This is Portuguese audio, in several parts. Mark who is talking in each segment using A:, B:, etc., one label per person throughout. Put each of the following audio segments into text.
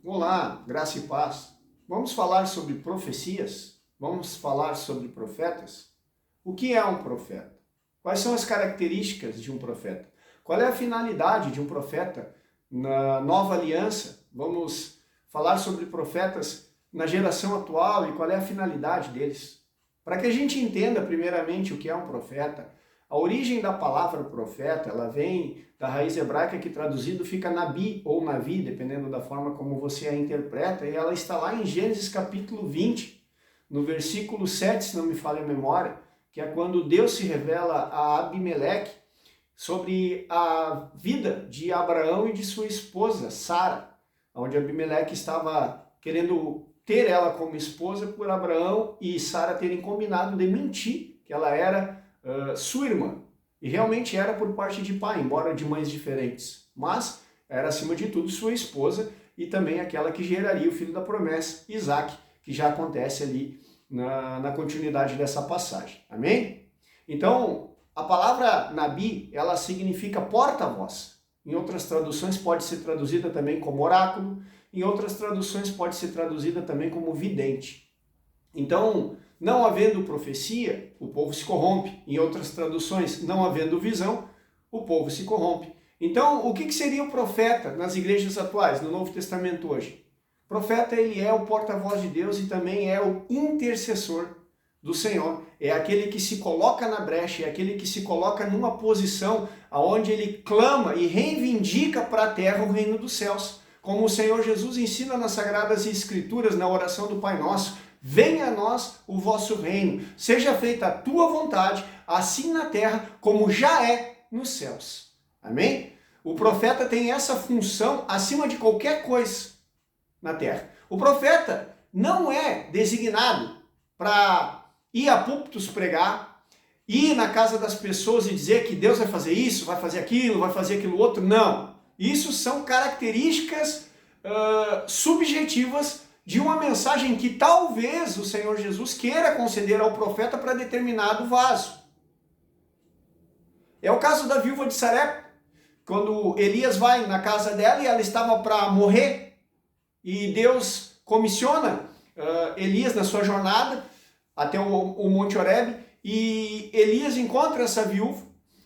A: Olá, graça e paz. Vamos falar sobre profecias? Vamos falar sobre profetas? O que é um profeta? Quais são as características de um profeta? Qual é a finalidade de um profeta na nova aliança? Vamos falar sobre profetas na geração atual e qual é a finalidade deles. Para que a gente entenda primeiramente o que é um profeta, a origem da palavra profeta, ela vem da raiz hebraica que traduzido fica nabi ou navi, dependendo da forma como você a interpreta, e ela está lá em Gênesis capítulo 20, no versículo 7, se não me falha a memória, que é quando Deus se revela a Abimeleque sobre a vida de Abraão e de sua esposa, Sara, onde Abimeleque estava querendo ter ela como esposa por Abraão e Sara terem combinado de mentir que ela era sua irmã. E realmente era por parte de pai, embora de mães diferentes. Mas era, acima de tudo, sua esposa e também aquela que geraria o filho da promessa, Isaac, que já acontece ali na continuidade dessa passagem. Amém? Então, a palavra Nabi, ela significa porta-voz. Em outras traduções pode ser traduzida também como oráculo, em outras traduções pode ser traduzida também como vidente. Então, não havendo profecia, o povo se corrompe. Em outras traduções, não havendo visão, o povo se corrompe. Então, o que seria o profeta nas igrejas atuais, no Novo Testamento hoje? O profeta, ele é o porta-voz de Deus e também é o intercessor do Senhor. É aquele que se coloca na brecha, é aquele que se coloca numa posição onde ele clama e reivindica para a terra o reino dos céus. Como o Senhor Jesus ensina nas Sagradas Escrituras, na oração do Pai Nosso: venha a nós o vosso reino, seja feita a tua vontade, assim na terra como já é nos céus. Amém? O profeta tem essa função acima de qualquer coisa na terra. O profeta não é designado para ir a púlpitos pregar, ir na casa das pessoas e dizer que Deus vai fazer isso, vai fazer aquilo outro. Não. Isso são características subjetivas de uma mensagem que talvez o Senhor Jesus queira conceder ao profeta para determinado vaso. É o caso da viúva de Sarepta, quando Elias vai na casa dela e ela estava para morrer, e Deus comissiona Elias na sua jornada até o Monte Horebe, e Elias encontra essa viúva,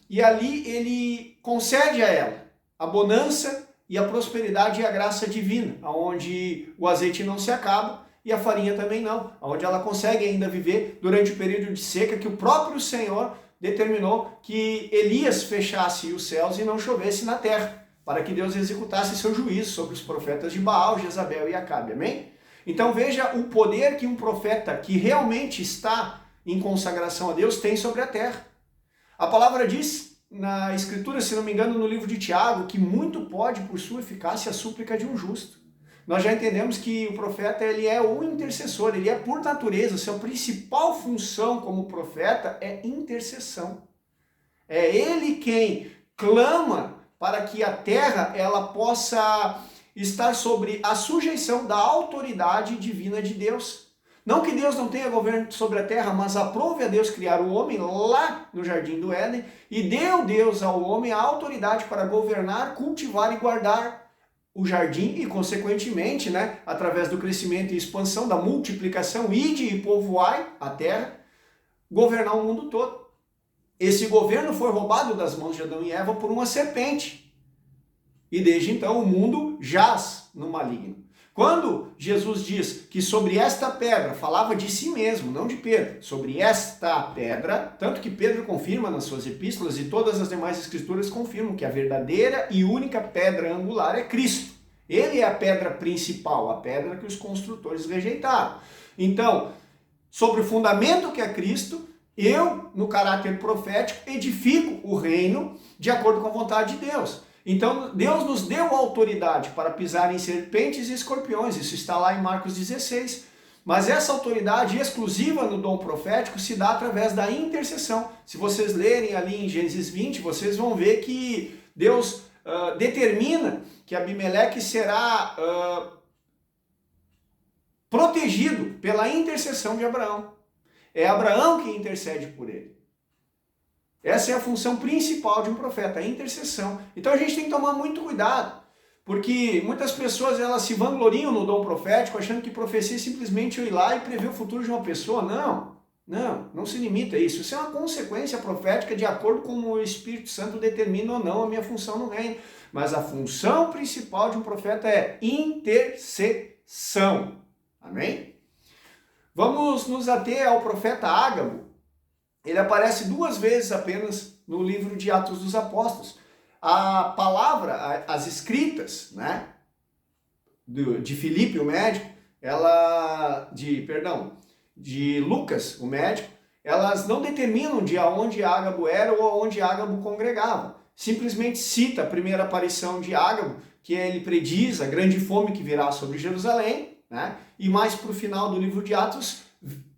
A: e ali ele concede a ela a bonança e a prosperidade e a graça divina, onde o azeite não se acaba e a farinha também não, onde ela consegue ainda viver durante o período de seca que o próprio Senhor determinou que Elias fechasse os céus e não chovesse na terra, para que Deus executasse seu juízo sobre os profetas de Baal, Jezabel e Acabe. Amém? Então veja o poder que um profeta que realmente está em consagração a Deus tem sobre a terra. A palavra diz na Escritura, se não me engano, no livro de Tiago, que muito pode, por sua eficácia, a súplica de um justo. Nós já entendemos que o profeta, ele é o intercessor, ele é por natureza, sua principal função como profeta é intercessão. É ele quem clama para que a terra ela possa estar sobre a sujeição da autoridade divina de Deus. Não que Deus não tenha governo sobre a terra, mas aprove a Deus criar o homem lá no Jardim do Éden e deu Deus ao homem a autoridade para governar, cultivar e guardar o jardim e, consequentemente, através do crescimento e expansão, da multiplicação, ide e povoai a terra, governar o mundo todo. Esse governo foi roubado das mãos de Adão e Eva por uma serpente. E desde então o mundo jaz no maligno. Quando Jesus diz que sobre esta pedra, falava de si mesmo, não de Pedro, sobre esta pedra, tanto que Pedro confirma nas suas epístolas e todas as demais escrituras confirmam que a verdadeira e única pedra angular é Cristo. Ele é a pedra principal, a pedra que os construtores rejeitaram. Então, sobre o fundamento que é Cristo, eu, no caráter profético, edifico o reino de acordo com a vontade de Deus. Então, Deus nos deu autoridade para pisar em serpentes e escorpiões. Isso está lá em Marcos 16. Mas essa autoridade exclusiva no dom profético se dá através da intercessão. Se vocês lerem ali em Gênesis 20, vocês vão ver que Deus determina que Abimeleque será protegido pela intercessão de Abraão. É Abraão que intercede por ele. Essa é a função principal de um profeta, a intercessão. Então a gente tem que tomar muito cuidado, Porque muitas pessoas elas se vangloriam no dom profético, achando que profecia é simplesmente eu ir lá e prever o futuro de uma pessoa. Não se limita a isso. Isso é uma consequência profética de acordo com o Espírito Santo determina ou não a minha função no reino. Mas a função principal de um profeta é intercessão. Amém? Vamos nos ater ao profeta Ágabo. Ele aparece 2 vezes apenas no livro de Atos dos Apóstolos. A palavra, as escritas, né, de Filipe, o médico, de Lucas, o médico, elas não determinam de onde Ágabo era ou onde Ágabo congregava. Simplesmente cita a primeira aparição de Ágabo, que ele prediz a grande fome que virá sobre Jerusalém, né? E mais para o final do livro de Atos,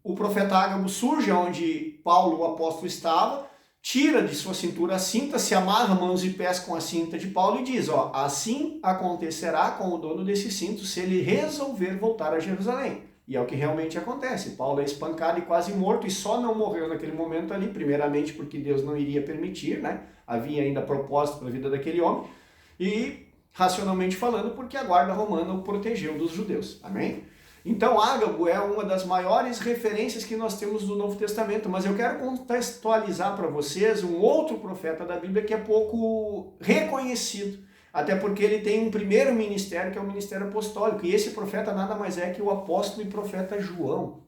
A: o profeta Ágabo surge onde Paulo, o apóstolo, estava, tira de sua cintura a cinta, se amarra mãos e pés com a cinta de Paulo e diz, assim acontecerá com o dono desse cinto se ele resolver voltar a Jerusalém. E é o que realmente acontece. Paulo é espancado e quase morto e só não morreu naquele momento ali, primeiramente porque Deus não iria permitir, né? Havia ainda propósito para a vida daquele homem. E, racionalmente falando, porque a guarda romana o protegeu dos judeus. Amém? Então, Ágabo é uma das maiores referências que nós temos do Novo Testamento, mas eu quero contextualizar para vocês um outro profeta da Bíblia que é pouco reconhecido, até porque ele tem um primeiro ministério, que é o ministério apostólico, e esse profeta nada mais é que o apóstolo e profeta João.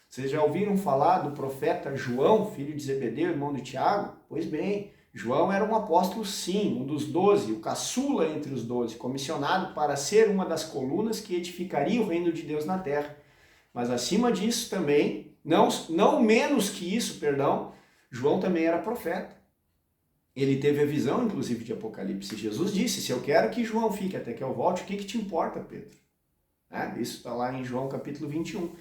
A: Vocês já ouviram falar do profeta João, filho de Zebedeu, irmão de Tiago? Pois bem, João era um apóstolo sim, um dos 12, o caçula entre os 12, comissionado para ser uma das colunas que edificaria o reino de Deus na terra. Mas acima disso também, não menos que isso, João também era profeta. Ele teve a visão, inclusive, de Apocalipse. Jesus disse, se eu quero que João fique até que eu volte, o que te importa, Pedro? Isso está lá em João capítulo 21.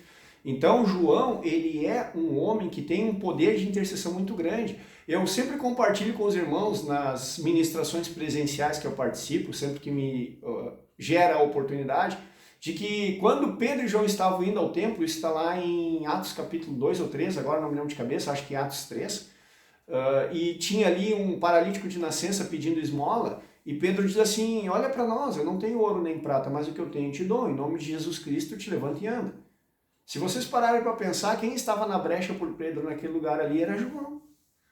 A: Então, João, ele é um homem que tem um poder de intercessão muito grande. Eu sempre compartilho com os irmãos nas ministrações presenciais que eu participo, sempre que me gera a oportunidade, de que quando Pedro e João estavam indo ao templo, isso está lá em Atos capítulo 2 ou 3, agora não me lembro de cabeça, acho que em Atos 3, e tinha ali um paralítico de nascença pedindo esmola, e Pedro diz assim, olha para nós, eu não tenho ouro nem prata, mas o que eu tenho eu te dou, em nome de Jesus Cristo te levanta e anda. Se vocês pararem para pensar, quem estava na brecha por Pedro naquele lugar ali era João.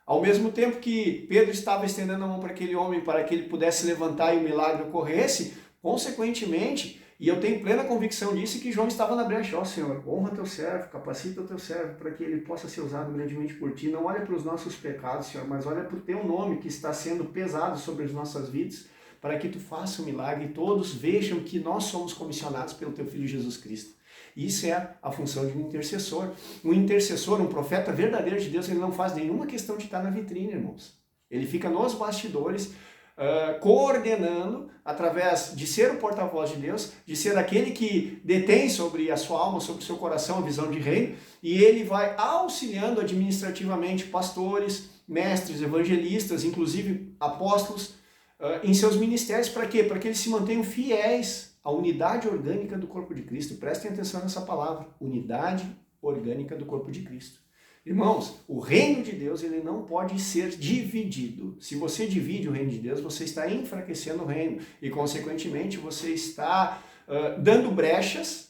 A: Ao mesmo tempo que Pedro estava estendendo a mão para aquele homem para que ele pudesse levantar e o milagre ocorresse, consequentemente, e eu tenho plena convicção disso, que João estava na brecha. Senhor, honra teu servo, capacita o teu servo para que ele possa ser usado grandemente por ti. Não olha para os nossos pecados, Senhor, mas olha para o teu nome que está sendo pesado sobre as nossas vidas, para que tu faça um milagre e todos vejam que nós somos comissionados pelo teu Filho Jesus Cristo. Isso é a função de um intercessor. Um intercessor, um profeta verdadeiro de Deus, ele não faz nenhuma questão de estar na vitrine, irmãos. Ele fica nos bastidores, coordenando, através de ser o porta-voz de Deus, de ser aquele que detém sobre a sua alma, sobre o seu coração a visão de reino, e ele vai auxiliando administrativamente pastores, mestres, evangelistas, inclusive apóstolos, em seus ministérios. Para quê? Para que eles se mantenham fiéis à unidade orgânica do corpo de Cristo. Prestem atenção nessa palavra, unidade orgânica do corpo de Cristo. Irmãos, o reino de Deus ele não pode ser dividido. Se você divide o reino de Deus, você está enfraquecendo o reino e, consequentemente, você está dando brechas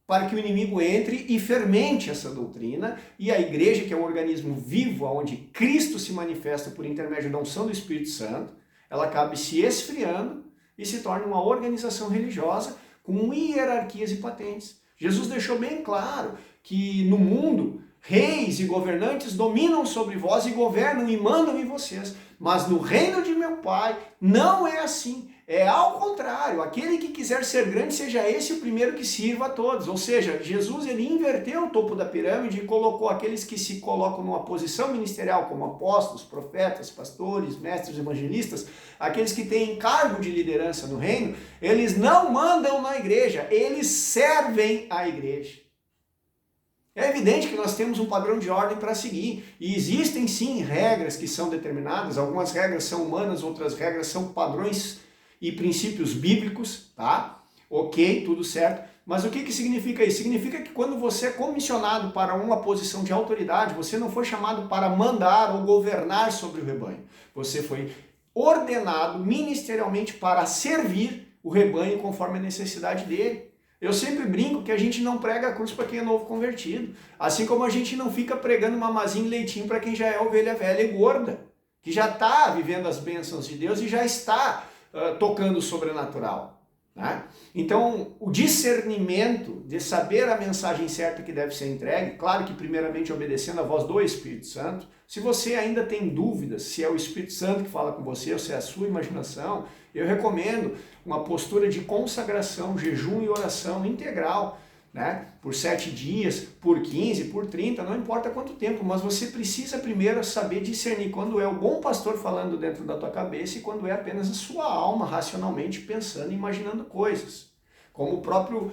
A: para que o inimigo entre e fermente essa doutrina, e a igreja, que é um organismo vivo, onde Cristo se manifesta por intermédio da unção do Espírito Santo, ela acabe se esfriando e se torna uma organização religiosa com hierarquias e patentes. Jesus deixou bem claro que no mundo, reis e governantes dominam sobre vós e governam e mandam em vocês. Mas no reino de meu Pai não é assim. É ao contrário. Aquele que quiser ser grande, seja esse o primeiro que sirva a todos. Ou seja, Jesus ele inverteu o topo da pirâmide e colocou aqueles que se colocam numa posição ministerial, como apóstolos, profetas, pastores, mestres, evangelistas, aqueles que têm cargo de liderança no reino, eles não mandam na igreja, eles servem a igreja. É evidente que nós temos um padrão de ordem para seguir, e existem sim regras que são determinadas, algumas regras são humanas, outras regras são padrões e princípios bíblicos, tá? Ok, tudo certo, mas o que significa isso? Significa que quando você é comissionado para uma posição de autoridade, você não foi chamado para mandar ou governar sobre o rebanho, você foi ordenado ministerialmente para servir o rebanho conforme a necessidade dele. Eu sempre brinco que a gente não prega a cruz para quem é novo convertido, assim como a gente não fica pregando mamazinho e leitinho para quem já é ovelha velha e gorda, que já está vivendo as bênçãos de Deus e já está tocando o sobrenatural. Né? Então, o discernimento de saber a mensagem certa que deve ser entregue, claro que primeiramente obedecendo a voz do Espírito Santo. Se você ainda tem dúvidas se é o Espírito Santo que fala com você ou se é a sua imaginação, eu recomendo uma postura de consagração, jejum e oração integral, né? Por 7 dias, por 15, por 30, não importa quanto tempo, mas você precisa primeiro saber discernir quando é o bom pastor falando dentro da tua cabeça e quando é apenas a sua alma racionalmente pensando e imaginando coisas. Como o próprio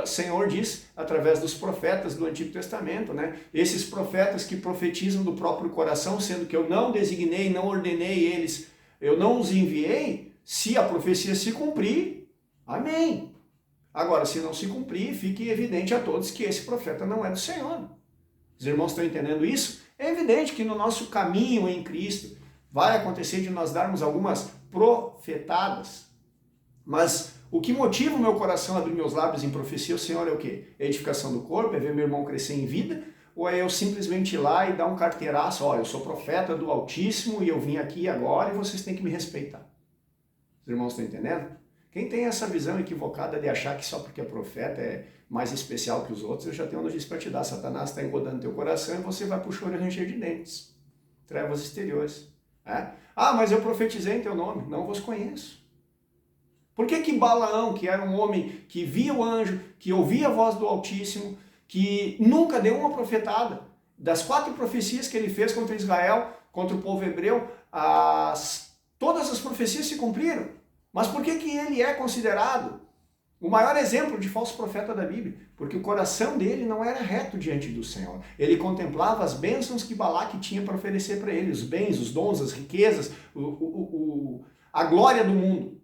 A: Senhor diz através dos profetas do Antigo Testamento, né? Esses profetas que profetizam do próprio coração, sendo que eu não designei, não ordenei eles, eu não os enviei, se a profecia se cumprir, amém. Agora, se não se cumprir, fique evidente a todos que esse profeta não é do Senhor. Os irmãos estão entendendo isso? É evidente que no nosso caminho em Cristo vai acontecer de nós darmos algumas profetadas, mas o que motiva o meu coração a abrir meus lábios em profecia, o Senhor, é o quê? É a edificação do corpo, é ver meu irmão crescer em vida, ou é eu simplesmente ir lá e dar um carteiraço, ó, eu sou profeta do Altíssimo e eu vim aqui agora e vocês têm que me respeitar. Os irmãos estão entendendo? Quem tem essa visão equivocada de achar que só porque é profeta é mais especial que os outros, eu já tenho uma notícia para te dar. Satanás está engodando teu coração e você vai para o choro e ranger de dentes. Trevas exteriores. É? Ah, mas eu profetizei em teu nome. Não vos conheço. Por que Balaão, que era um homem que via o anjo, que ouvia a voz do Altíssimo, que nunca deu uma profetada, das 4 profecias que ele fez contra Israel, contra o povo hebreu, todas as profecias se cumpriram. Mas por que ele é considerado o maior exemplo de falso profeta da Bíblia? Porque o coração dele não era reto diante do Senhor. Ele contemplava as bênçãos que Balaque tinha para oferecer para ele, os bens, os dons, as riquezas, a glória do mundo.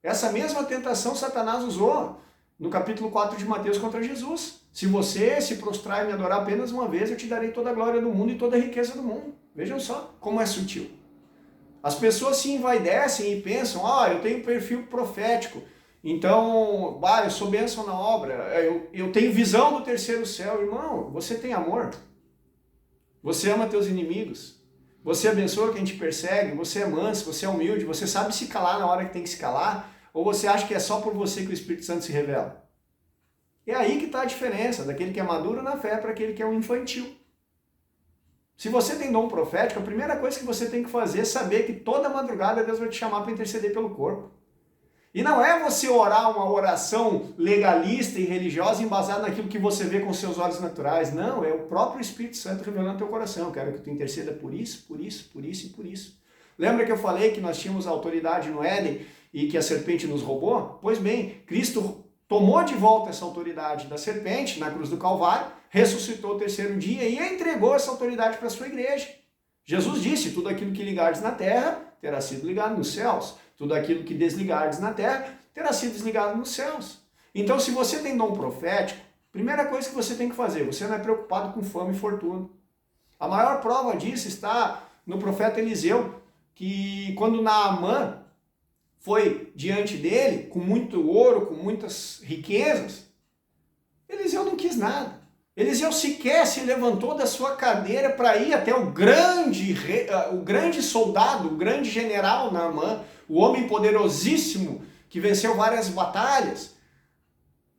A: Essa mesma tentação Satanás usou no capítulo 4 de Mateus contra Jesus. Se você se prostrar e me adorar apenas uma vez, eu te darei toda a glória do mundo e toda a riqueza do mundo. Vejam só como é sutil. As pessoas se envaidecem e pensam, eu tenho perfil profético, então, eu sou bênção na obra, eu tenho visão do terceiro céu. Irmão, você tem amor? Você ama teus inimigos? Você abençoa quem te persegue? Você é manso? Você é humilde? Você sabe se calar na hora que tem que se calar? Ou você acha que é só por você que o Espírito Santo se revela? É aí que está a diferença daquele que é maduro na fé para aquele que é um infantil. Se você tem dom profético, a primeira coisa que você tem que fazer é saber que toda madrugada Deus vai te chamar para interceder pelo corpo. E não é você orar uma oração legalista e religiosa embasada naquilo que você vê com seus olhos naturais. Não, é o próprio Espírito Santo revelando teu coração. Eu quero que tu interceda por isso, por isso, por isso e por isso. Lembra que eu falei que nós tínhamos autoridade no Éden e que a serpente nos roubou? Pois bem, Cristo tomou de volta essa autoridade da serpente na cruz do Calvário, ressuscitou o terceiro dia e entregou essa autoridade para a sua igreja. Jesus disse, tudo aquilo que ligardes na terra terá sido ligado nos céus. Tudo aquilo que desligardes na terra terá sido desligado nos céus. Então, se você tem dom profético, primeira coisa que você tem que fazer, você não é preocupado com fama e fortuna. A maior prova disso está no profeta Eliseu, que quando Naamã foi diante dele, com muito ouro, com muitas riquezas, Eliseu não quis nada. Eliseu sequer se levantou da sua cadeira para ir até o grande soldado, o grande general Naamã, o homem poderosíssimo que venceu várias batalhas.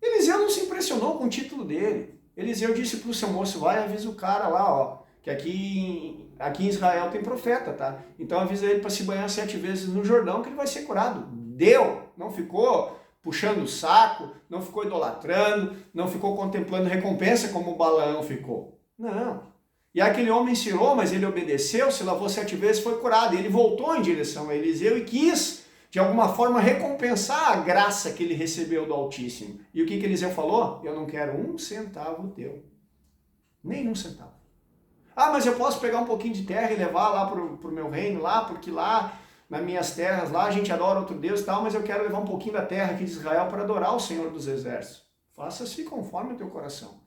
A: Eliseu não se impressionou com o título dele. Eliseu disse para o seu moço, vai e avisa o cara lá, que aqui em Israel tem profeta, tá? Então avisa ele para se banhar 7 vezes no Jordão que ele vai ser curado. Deu, não ficou puxando o saco, não ficou idolatrando, não ficou contemplando recompensa como o Balaão ficou. Não. E aquele homem ensinou, mas ele obedeceu, se lavou 7 vezes, foi curado. E ele voltou em direção a Eliseu e quis, de alguma forma, recompensar a graça que ele recebeu do Altíssimo. E o que Eliseu falou? Eu não quero 1 centavo teu. Nem 1 centavo. Mas eu posso pegar um pouquinho de terra e levar lá para o meu reino, lá, porque lá, nas minhas terras, lá a gente adora outro Deus e tal, mas eu quero levar um pouquinho da terra aqui de Israel para adorar o Senhor dos Exércitos. Faça-se conforme o teu coração.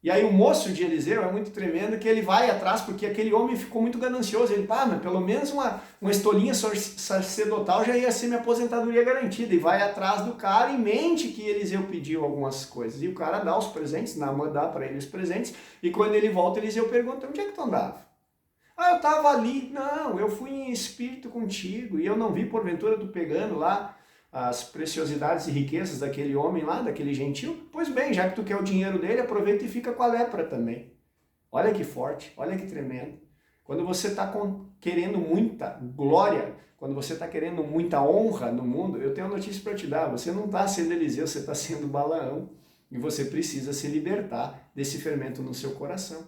A: E aí o moço de Eliseu é muito tremendo que ele vai atrás porque aquele homem ficou muito ganancioso. Ele, mas pelo menos uma estolinha sacerdotal já ia ser minha aposentadoria garantida. E vai atrás do cara e mente que Eliseu pediu algumas coisas. E o cara dá os presentes, Naamã dá para ele os presentes. E quando ele volta, Eliseu pergunta, onde é que tu andava? Eu estava ali. Não, eu fui em espírito contigo e eu não vi porventura tu pegando lá as preciosidades e riquezas daquele homem lá, daquele gentil. Pois bem, já que tu quer o dinheiro dele, aproveita e fica com a lepra também. Olha que forte, olha que tremendo. Quando você está querendo muita glória, quando você está querendo muita honra no mundo, eu tenho uma notícia para te dar. Você não está sendo Eliseu, você está sendo Balaão. E você precisa se libertar desse fermento no seu coração.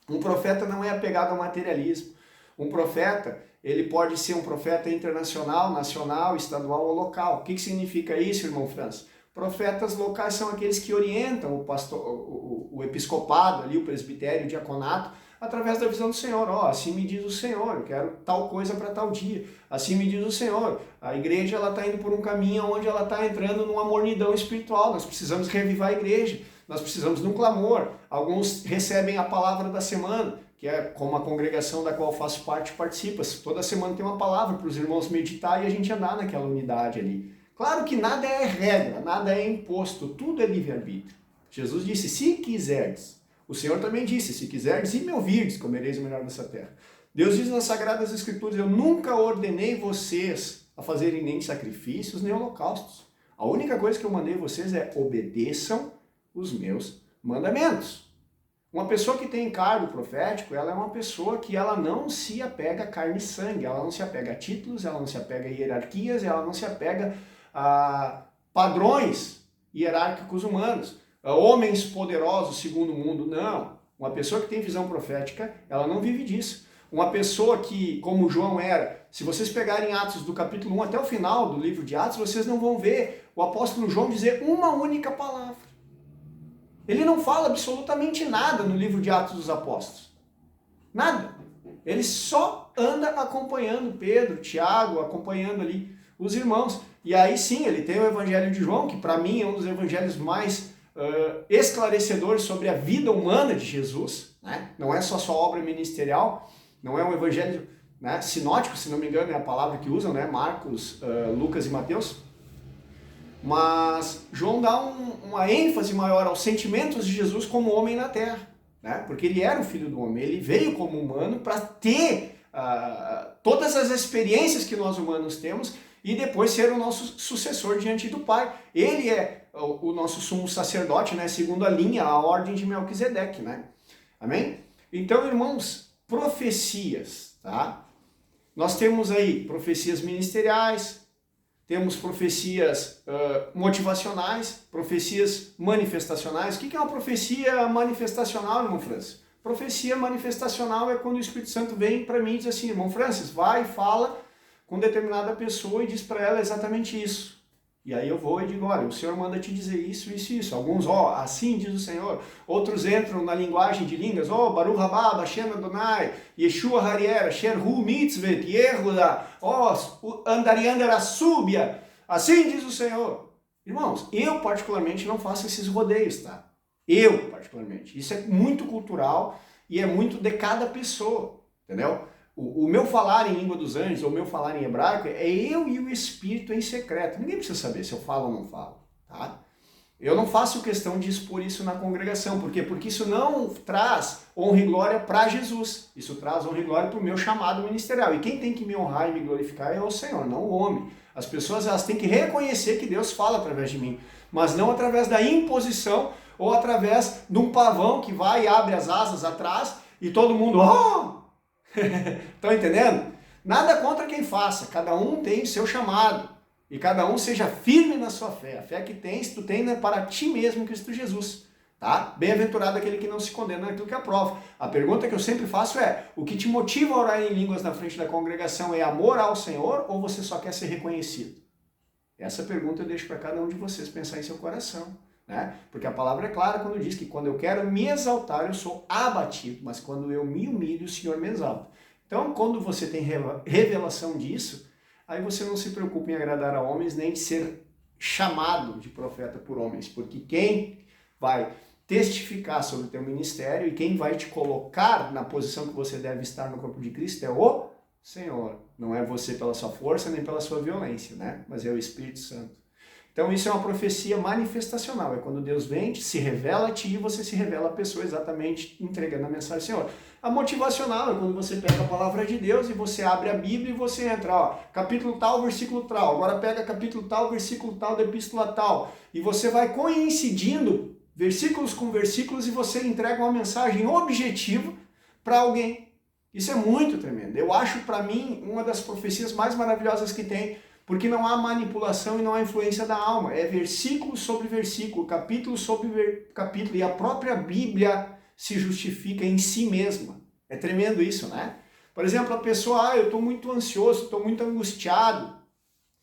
A: Um profeta não é apegado ao materialismo. Um profeta, ele pode ser um profeta internacional, nacional, estadual ou local. O que significa isso, irmão França? Profetas locais são aqueles que orientam o pastor, o episcopado, ali, o presbitério, o diaconato, através da visão do Senhor. Assim me diz o Senhor, eu quero tal coisa para tal dia. Assim me diz o Senhor. A igreja está indo por um caminho onde ela está entrando numa mornidão espiritual. Nós precisamos revivar a igreja. Nós precisamos de um clamor. Alguns recebem a palavra da semana, que é como a congregação da qual eu faço parte participa. Toda semana tem uma palavra para os irmãos meditar e a gente andar naquela unidade ali. Claro que nada é regra, nada é imposto, tudo é livre-arbítrio. Jesus disse, se quiserdes. O Senhor também disse, se quiserdes e me ouvirdes, comereis o melhor dessa terra. Deus diz nas Sagradas Escrituras, eu nunca ordenei vocês a fazerem nem sacrifícios, nem holocaustos. A única coisa que eu mandei vocês é obedeçam os meus mandamentos. Uma pessoa que tem cargo profético, ela é uma pessoa que ela não se apega a carne e sangue, ela não se apega a títulos, ela não se apega a hierarquias, ela não se apega a padrões hierárquicos humanos, a homens poderosos segundo o mundo, não. Uma pessoa que tem visão profética, ela não vive disso. Uma pessoa que, como João era, se vocês pegarem Atos do capítulo 1 até o final do livro de Atos, vocês não vão ver o apóstolo João dizer uma única palavra. Ele não fala absolutamente nada no livro de Atos dos Apóstolos. Nada. Ele só anda acompanhando Pedro, Tiago, acompanhando ali os irmãos. E aí sim, ele tem o Evangelho de João, que para mim é um dos evangelhos mais esclarecedores sobre a vida humana de Jesus. Né? Não é só sua obra ministerial, não é um evangelho sinótico, se não me engano é a palavra que usam, né? Marcos, Lucas e Mateus. Mas João dá uma ênfase maior aos sentimentos de Jesus como homem na terra, né? Porque ele era o filho do homem, ele veio como humano para ter todas as experiências que nós humanos temos e depois ser o nosso sucessor diante do Pai. Ele é o nosso sumo sacerdote, né? Segundo a linha, a ordem de Melquisedeque, né? Amém? Então, irmãos, profecias, tá? Nós temos aí profecias ministeriais, temos profecias motivacionais, profecias manifestacionais. O que é uma profecia manifestacional, irmão Francis? Profecia manifestacional é quando o Espírito Santo vem para mim e diz assim, irmão Francis, vai e fala com determinada pessoa e diz para ela exatamente isso. E aí eu vou e digo, olha, o Senhor manda te dizer isso, isso e isso. Alguns, assim diz o Senhor. Outros entram na linguagem de línguas, Baruch Haba, Bashem Adonai, Yeshua Hariera, Sherhu Mitzvet, Yehuda, Andariandera Súbia. Assim diz o Senhor. Irmãos, eu particularmente não faço esses rodeios, tá? Eu particularmente. Isso é muito cultural e é muito de cada pessoa, entendeu? O meu falar em língua dos anjos, ou o meu falar em hebraico, é eu e o Espírito em secreto. Ninguém precisa saber se eu falo ou não falo, tá? Eu não faço questão de expor isso na congregação. Por quê? Porque isso não traz honra e glória para Jesus. Isso traz honra e glória para o meu chamado ministerial. E quem tem que me honrar e me glorificar é o Senhor, não o homem. As pessoas elas têm que reconhecer que Deus fala através de mim, mas não através da imposição ou através de um pavão que vai e abre as asas atrás e todo mundo... Estão entendendo? Nada contra quem faça, cada um tem seu chamado e cada um seja firme na sua fé. A fé que tens, tu tens para ti mesmo, Cristo Jesus. Tá? Bem-aventurado aquele que não se condena naquilo que aprova. A pergunta que eu sempre faço é, o que te motiva a orar em línguas na frente da congregação é amor ao Senhor ou você só quer ser reconhecido? Essa pergunta eu deixo para cada um de vocês pensar em seu coração. Né? Porque a palavra é clara quando diz que quando eu quero me exaltar, eu sou abatido, mas quando eu me humilho, o Senhor me exalta. Então, quando você tem revelação disso, aí você não se preocupa em agradar a homens, nem de ser chamado de profeta por homens, porque quem vai testificar sobre o teu ministério, e quem vai te colocar na posição que você deve estar no corpo de Cristo é o Senhor. Não é você pela sua força nem pela sua violência, né? Mas é o Espírito Santo. Então isso é uma profecia manifestacional, é quando Deus vem, se revela a ti e você se revela a pessoa exatamente entregando a mensagem do Senhor. A motivacional é quando você pega a palavra de Deus e você abre a Bíblia e você entra, ó, capítulo tal, versículo tal, agora pega capítulo tal, versículo tal, da epístola tal, e você vai coincidindo versículos com versículos e você entrega uma mensagem objetiva para alguém. Isso é muito tremendo. Eu acho, para mim, uma das profecias mais maravilhosas que tem, porque não há manipulação e não há influência da alma. É versículo sobre versículo, capítulo sobre capítulo, e a própria Bíblia se justifica em si mesma. É tremendo isso, né? Por exemplo, a pessoa, eu estou muito ansioso, estou muito angustiado,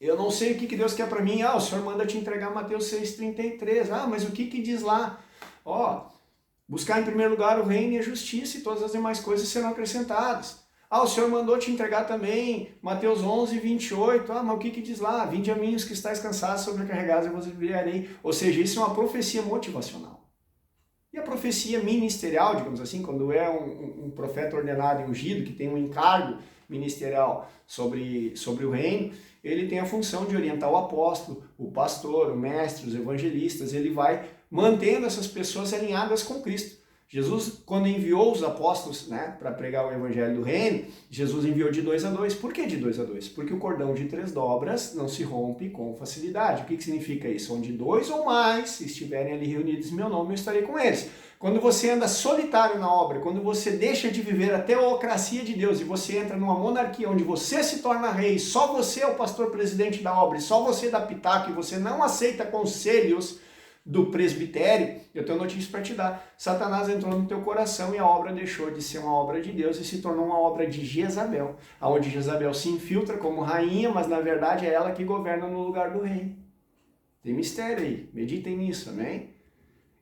A: eu não sei o que Deus quer para mim. O Senhor manda te entregar Mateus 6,33. Mas o que diz lá? Buscar em primeiro lugar o reino e a justiça, e todas as demais coisas serão acrescentadas. O Senhor mandou te entregar também Mateus 11,28. Mas o que diz lá? Vinde a mim os que estáis cansados, sobrecarregados, eu vos aliviarei. Ou seja, isso é uma profecia motivacional. E a profecia ministerial, digamos assim, quando é um profeta ordenado e ungido, que tem um encargo ministerial sobre o reino, ele tem a função de orientar o apóstolo, o pastor, o mestre, os evangelistas. Ele vai mantendo essas pessoas alinhadas com Cristo. Jesus, quando enviou os apóstolos, né, para pregar o evangelho do reino, Jesus enviou de 2 a 2. Por que de 2 a 2? Porque o cordão de 3 dobras não se rompe com facilidade. O que significa isso? Onde 2 ou mais estiverem ali reunidos em meu nome, eu estarei com eles. Quando você anda solitário na obra, quando você deixa de viver a teocracia de Deus e você entra numa monarquia onde você se torna rei, só você é o pastor presidente da obra e só você dá pitaco e você não aceita conselhos do presbitério, eu tenho notícia para te dar. Satanás entrou no teu coração e a obra deixou de ser uma obra de Deus e se tornou uma obra de Jezabel, onde Jezabel se infiltra como rainha, mas na verdade é ela que governa no lugar do rei. Tem mistério aí, meditem nisso, amém?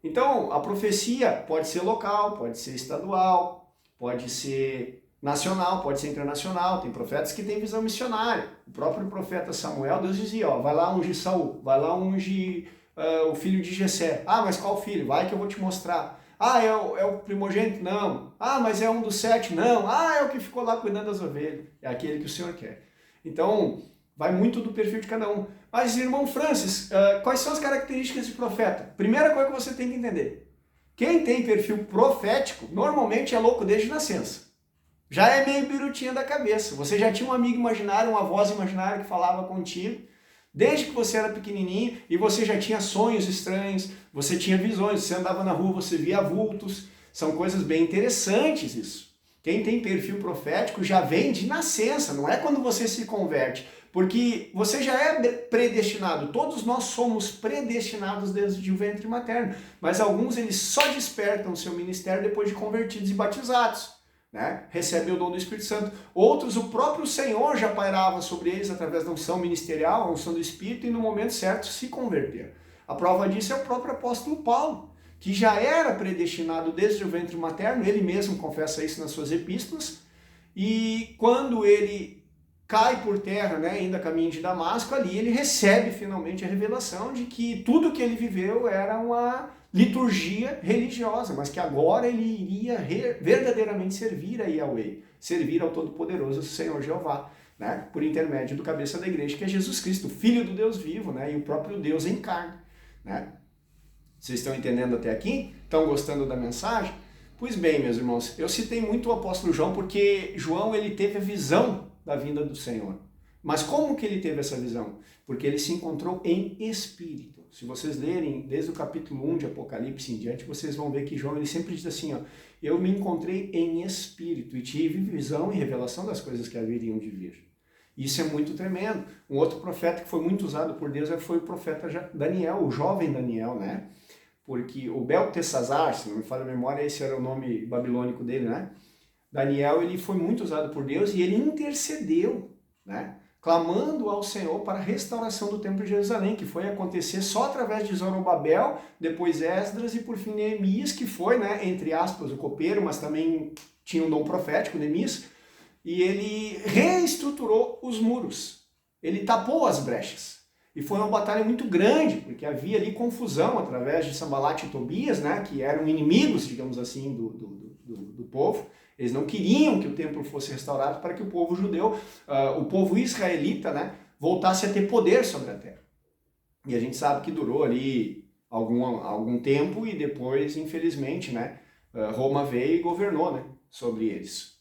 A: Então, a profecia pode ser local, pode ser estadual, pode ser nacional, pode ser internacional. Tem profetas que têm visão missionária. O próprio profeta Samuel, Deus dizia, vai lá ungir Saul, vai lá ungir o filho de Jessé. Mas qual filho? Vai que eu vou te mostrar. É o primogênito? Não. Mas é um dos 7? Não. É o que ficou lá cuidando das ovelhas. É aquele que o Senhor quer. Então, vai muito do perfil de cada um. Mas, irmão Francis, quais são as características de profeta? Primeira coisa que você tem que entender. Quem tem perfil profético, normalmente é louco desde nascença. Já é meio birutinha da cabeça. Você já tinha um amigo imaginário, uma voz imaginária que falava contigo, desde que você era pequenininho, e você já tinha sonhos estranhos, você tinha visões, você andava na rua, você via vultos. São coisas bem interessantes isso. Quem tem perfil profético já vem de nascença, não é quando você se converte. Porque você já é predestinado, todos nós somos predestinados desde o ventre materno, mas alguns eles só despertam o seu ministério depois de convertidos e batizados, né? Recebem o dom do Espírito Santo. Outros, o próprio Senhor já pairava sobre eles através da unção ministerial, a unção do Espírito, e no momento certo se converter. A prova disso é o próprio apóstolo Paulo, que já era predestinado desde o ventre materno, ele mesmo confessa isso nas suas epístolas, e quando ele cai por terra, né, ainda a caminho de Damasco, ali ele recebe finalmente a revelação de que tudo que ele viveu era uma liturgia religiosa, mas que agora ele iria verdadeiramente servir a Yahweh, servir ao Todo-Poderoso Senhor Jeová, né, por intermédio do cabeça da igreja, que é Jesus Cristo, Filho do Deus vivo, né, e o próprio Deus em carne, né? Vocês estão entendendo até aqui? Estão gostando da mensagem? Pois bem, meus irmãos, eu citei muito o apóstolo João porque João ele teve a visão da vinda do Senhor. Mas como que ele teve essa visão? Porque ele se encontrou em espírito. Se vocês lerem desde o capítulo 1 de Apocalipse em diante, vocês vão ver que João ele sempre diz assim, eu me encontrei em espírito e tive visão e revelação das coisas que haveriam de vir. Isso é muito tremendo. Um outro profeta que foi muito usado por Deus foi o profeta Daniel, o jovem Daniel, né? Porque o Beltesazar, se não me falha a memória, esse era o nome babilônico dele, né? Daniel, ele foi muito usado por Deus e ele intercedeu, né? Clamando ao Senhor para a restauração do templo de Jerusalém, que foi acontecer só através de Zorobabel, depois Esdras e por fim Neemias, que foi, né, entre aspas, o copeiro, mas também tinha um dom profético, Neemias, e ele reestruturou os muros, ele tapou as brechas. E foi uma batalha muito grande, porque havia ali confusão através de Sanbalat e Tobias, né, que eram inimigos, digamos assim, do povo. Eles não queriam que o templo fosse restaurado para que o povo judeu, o povo israelita, né, voltasse a ter poder sobre a terra. E a gente sabe que durou ali algum tempo e depois, infelizmente, né, Roma veio e governou, né, sobre eles.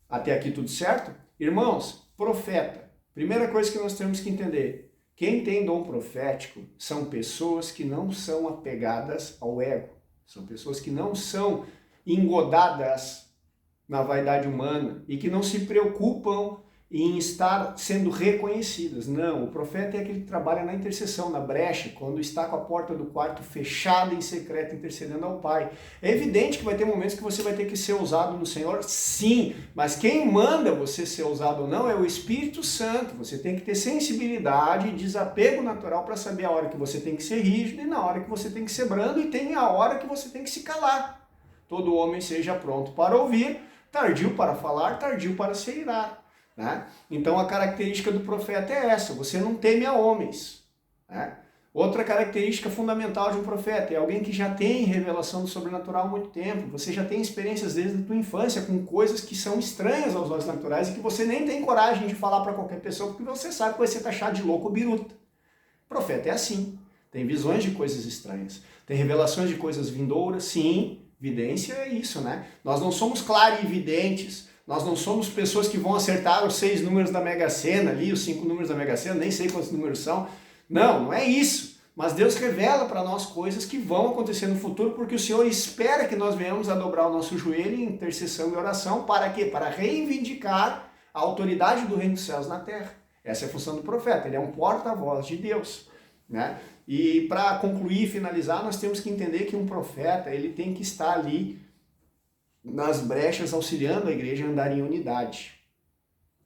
A: Até aqui tudo certo? Irmãos, profeta. Primeira coisa que nós temos que entender. Quem tem dom profético são pessoas que não são apegadas ao ego. São pessoas que não são engodadas na vaidade humana e que não se preocupam em estar sendo reconhecidas. Não, o profeta é aquele que trabalha na intercessão, na brecha, quando está com a porta do quarto fechada em secreto, intercedendo ao Pai. É evidente que vai ter momentos que você vai ter que ser ousado no Senhor, sim, mas quem manda você ser ousado ou não é o Espírito Santo. Você tem que ter sensibilidade e desapego natural para saber a hora que você tem que ser rígido e na hora que você tem que ser brando e tem a hora que você tem que se calar. Todo homem seja pronto para ouvir, tardio para falar, tardio para se irar. Né? Então a característica do profeta é essa, você não teme a homens. Né? Outra característica fundamental de um profeta é alguém que já tem revelação do sobrenatural há muito tempo, você já tem experiências desde a tua infância com coisas que são estranhas aos olhos naturais e que você nem tem coragem de falar para qualquer pessoa porque você sabe que vai ser taxado de louco ou biruta. O profeta é assim, tem visões de coisas estranhas, tem revelações de coisas vindouras, sim, vidência é isso, né? Nós não somos clarividentes. Nós não somos pessoas que vão acertar os 6 números da Mega Sena ali, os 5 números da Mega Sena, nem sei quantos números são. Não, não é isso. Mas Deus revela para nós coisas que vão acontecer no futuro, porque o Senhor espera que nós venhamos a dobrar o nosso joelho em intercessão e oração. Para quê? Para reivindicar a autoridade do reino dos céus na terra. Essa é a função do profeta, ele é um porta-voz de Deus. Né? E para concluir e finalizar, nós temos que entender que um profeta ele tem que estar ali nas brechas, auxiliando a igreja a andar em unidade.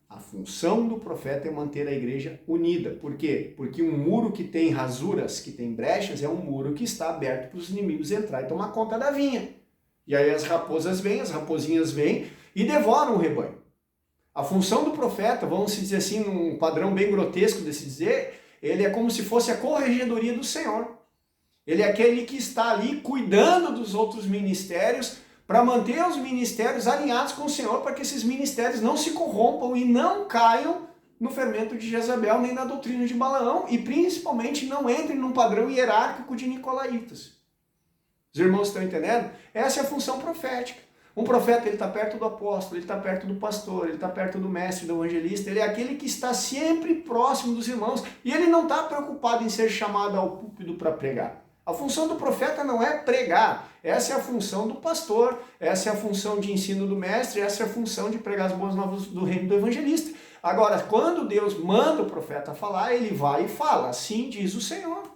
A: A função do profeta é manter a igreja unida. Por quê? Porque um muro que tem rasuras, que tem brechas, é um muro que está aberto para os inimigos entrar e tomar conta da vinha. E aí as raposas vêm, as raposinhas vêm e devoram o rebanho. A função do profeta, vamos dizer assim, num padrão bem grotesco de se dizer, ele é como se fosse a corregedoria do Senhor. Ele é aquele que está ali cuidando dos outros ministérios, para manter os ministérios alinhados com o Senhor, para que esses ministérios não se corrompam e não caiam no fermento de Jezabel, nem na doutrina de Balaão, e principalmente não entrem num padrão hierárquico de nicolaítas. Os irmãos estão entendendo? Essa é a função profética. Um profeta, ele está perto do apóstolo, ele está perto do pastor, ele está perto do mestre, do evangelista, ele é aquele que está sempre próximo dos irmãos, e ele não está preocupado em ser chamado ao púlpito para pregar. A função do profeta não é pregar, essa é a função do pastor, essa é a função de ensino do mestre, essa é a função de pregar as boas novas do reino do evangelista. Agora, quando Deus manda o profeta falar, ele vai e fala, assim diz o Senhor.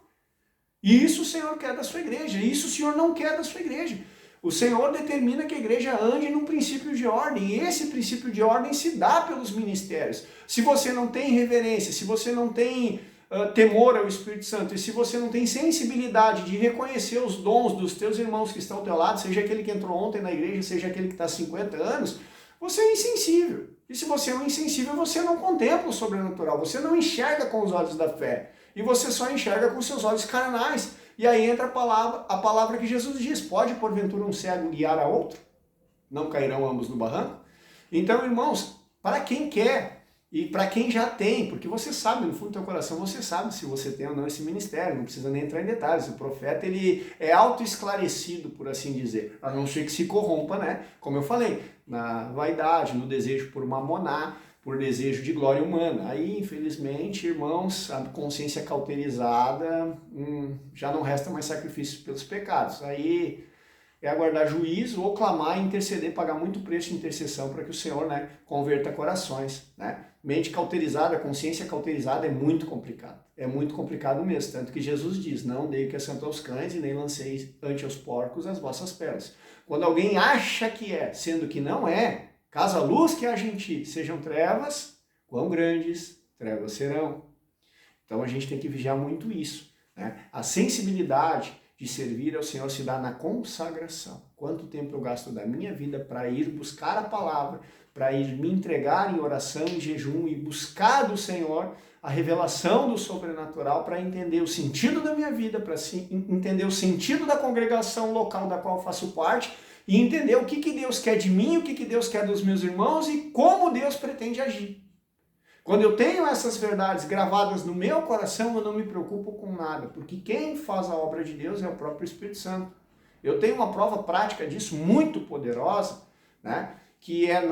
A: E isso o Senhor quer da sua igreja, isso o Senhor não quer da sua igreja. O Senhor determina que a igreja ande num princípio de ordem, e esse princípio de ordem se dá pelos ministérios. Se você não tem reverência, se você não tem temor ao Espírito Santo, e se você não tem sensibilidade de reconhecer os dons dos teus irmãos que estão ao teu lado, seja aquele que entrou ontem na igreja, seja aquele que está há 50 anos, você é insensível. E se você é um insensível, você não contempla o sobrenatural, você não enxerga com os olhos da fé, e você só enxerga com seus olhos carnais. E aí entra a palavra que Jesus diz, pode porventura um cego guiar a outro? Não cairão ambos no barranco? Então, irmãos, para quem quer, e para quem já tem, porque você sabe, no fundo do teu coração, você sabe se você tem ou não esse ministério, não precisa nem entrar em detalhes. O profeta, ele é autoesclarecido, por assim dizer, a não ser que se corrompa, né? Como eu falei, na vaidade, no desejo por mamoná, por desejo de glória humana. Aí, infelizmente, irmãos, a consciência cauterizada, já não resta mais sacrifício pelos pecados. Aí é aguardar juízo ou clamar e interceder, pagar muito preço de intercessão para que o Senhor, né, converta corações, né? Mente cauterizada, consciência cauterizada é muito complicado. É muito complicado mesmo. Tanto que Jesus diz, não dei o que é santo aos cães e nem lancei ante os porcos as vossas pérolas. Quando alguém acha que é, sendo que não é, caso a luz que haja em ti sejam trevas, quão grandes trevas serão. Então a gente tem que vigiar muito isso, né? A sensibilidade de servir ao Senhor se dá na consagração. Quanto tempo eu gasto da minha vida para ir buscar a palavra, para ir me entregar em oração e jejum e buscar do Senhor a revelação do sobrenatural para entender o sentido da minha vida, para entender o sentido da congregação local da qual eu faço parte e entender o que Deus quer de mim, o que Deus quer dos meus irmãos e como Deus pretende agir. Quando eu tenho essas verdades gravadas no meu coração, eu não me preocupo com nada, porque quem faz a obra de Deus é o próprio Espírito Santo. Eu tenho uma prova prática disso muito poderosa, né? Que é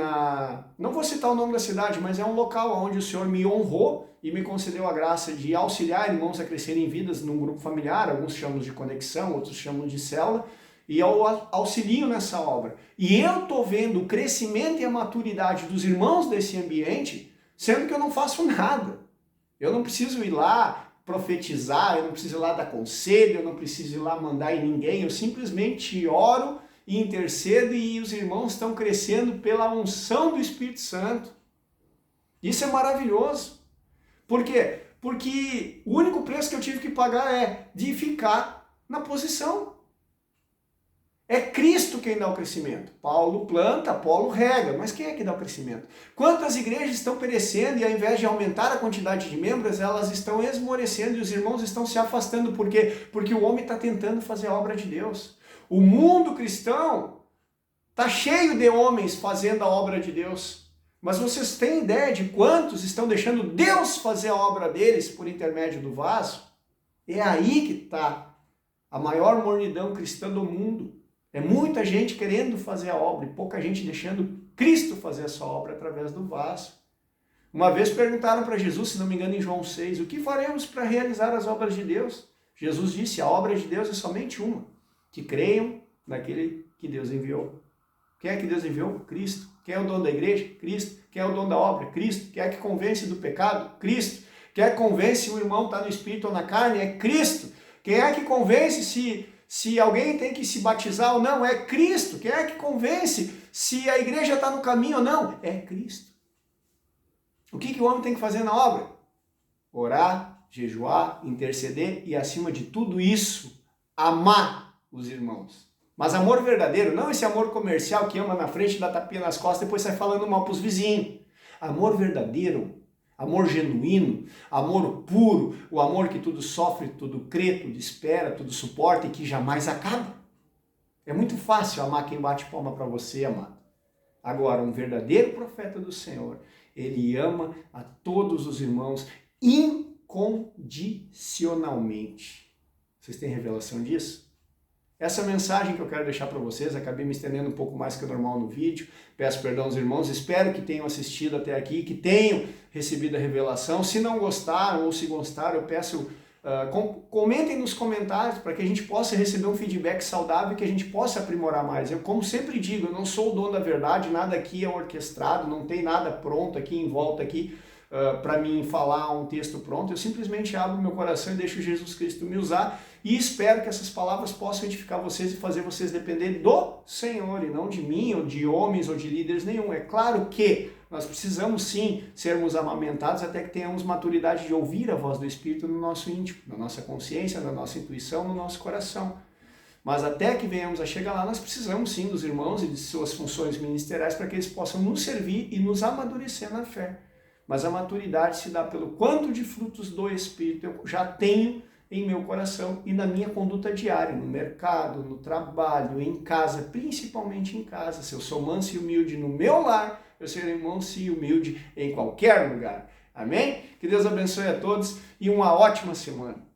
A: não vou citar o nome da cidade, mas é um local onde o Senhor me honrou e me concedeu a graça de auxiliar irmãos a crescerem em vidas num grupo familiar, alguns chamam de conexão, outros chamam de célula, e eu auxilio nessa obra. E eu estou vendo o crescimento e a maturidade dos irmãos desse ambiente, sendo que eu não faço nada. Eu não preciso ir lá profetizar, eu não preciso ir lá dar conselho, eu não preciso ir lá mandar em ninguém, eu simplesmente oro e intercedo e os irmãos estão crescendo pela unção do Espírito Santo. Isso é maravilhoso. Por quê? Porque o único preço que eu tive que pagar é de ficar na posição. É Cristo quem dá o crescimento. Paulo planta, Apolo rega, mas quem é que dá o crescimento? Quantas igrejas estão perecendo e ao invés de aumentar a quantidade de membros, elas estão esmorecendo e os irmãos estão se afastando. Por quê? Porque o homem está tentando fazer a obra de Deus. O mundo cristão está cheio de homens fazendo a obra de Deus. Mas vocês têm ideia de quantos estão deixando Deus fazer a obra deles por intermédio do vaso? É aí que está a maior mornidão cristã do mundo. É muita gente querendo fazer a obra e pouca gente deixando Cristo fazer essa obra através do vaso. Uma vez perguntaram para Jesus, se não me engano em João 6, o que faremos para realizar as obras de Deus? Jesus disse, a obra de Deus é somente uma, que creiam naquele que Deus enviou. Quem é que Deus enviou? Cristo. Quem é o dono da igreja? Cristo. Quem é o dono da obra? Cristo. Quem é que convence do pecado? Cristo. Quem é que convence se o irmão está no espírito ou na carne? É Cristo. Quem é que convence se alguém tem que se batizar ou não? É Cristo. Quem é que convence se a igreja está no caminho ou não? É Cristo. O que o homem tem que fazer na obra? Orar, jejuar, interceder e, acima de tudo isso, amar os irmãos. Mas amor verdadeiro, não esse amor comercial que ama na frente, dá tapinha nas costas e depois sai falando mal para os vizinhos. Amor verdadeiro, amor genuíno, amor puro, o amor que tudo sofre, tudo crê, tudo espera, tudo suporta e que jamais acaba. É muito fácil amar quem bate palma para você, amado. Agora, um verdadeiro profeta do Senhor, ele ama a todos os irmãos incondicionalmente. Vocês têm revelação disso? Essa mensagem que eu quero deixar para vocês, acabei me estendendo um pouco mais que o normal no vídeo, peço perdão aos irmãos, espero que tenham assistido até aqui, que tenham recebido a revelação. Se não gostaram ou se gostaram, eu peço, comentem nos comentários para que a gente possa receber um feedback saudável e que a gente possa aprimorar mais. Eu, como sempre digo, eu não sou o dono da verdade, nada aqui é orquestrado, não tem nada pronto aqui em volta aqui para mim falar um texto pronto. Eu simplesmente abro meu coração e deixo Jesus Cristo me usar e espero que essas palavras possam edificar vocês e fazer vocês dependerem do Senhor e não de mim ou de homens ou de líderes nenhum. É claro que nós precisamos sim sermos amamentados até que tenhamos maturidade de ouvir a voz do Espírito no nosso íntimo, na nossa consciência, na nossa intuição, no nosso coração. Mas até que venhamos a chegar lá, nós precisamos sim dos irmãos e de suas funções ministeriais para que eles possam nos servir e nos amadurecer na fé. Mas a maturidade se dá pelo quanto de frutos do Espírito eu já tenho em meu coração e na minha conduta diária, no mercado, no trabalho, em casa, principalmente em casa. Se eu sou manso e humilde no meu lar, eu serei manso e humilde em qualquer lugar. Amém? Que Deus abençoe a todos e uma ótima semana.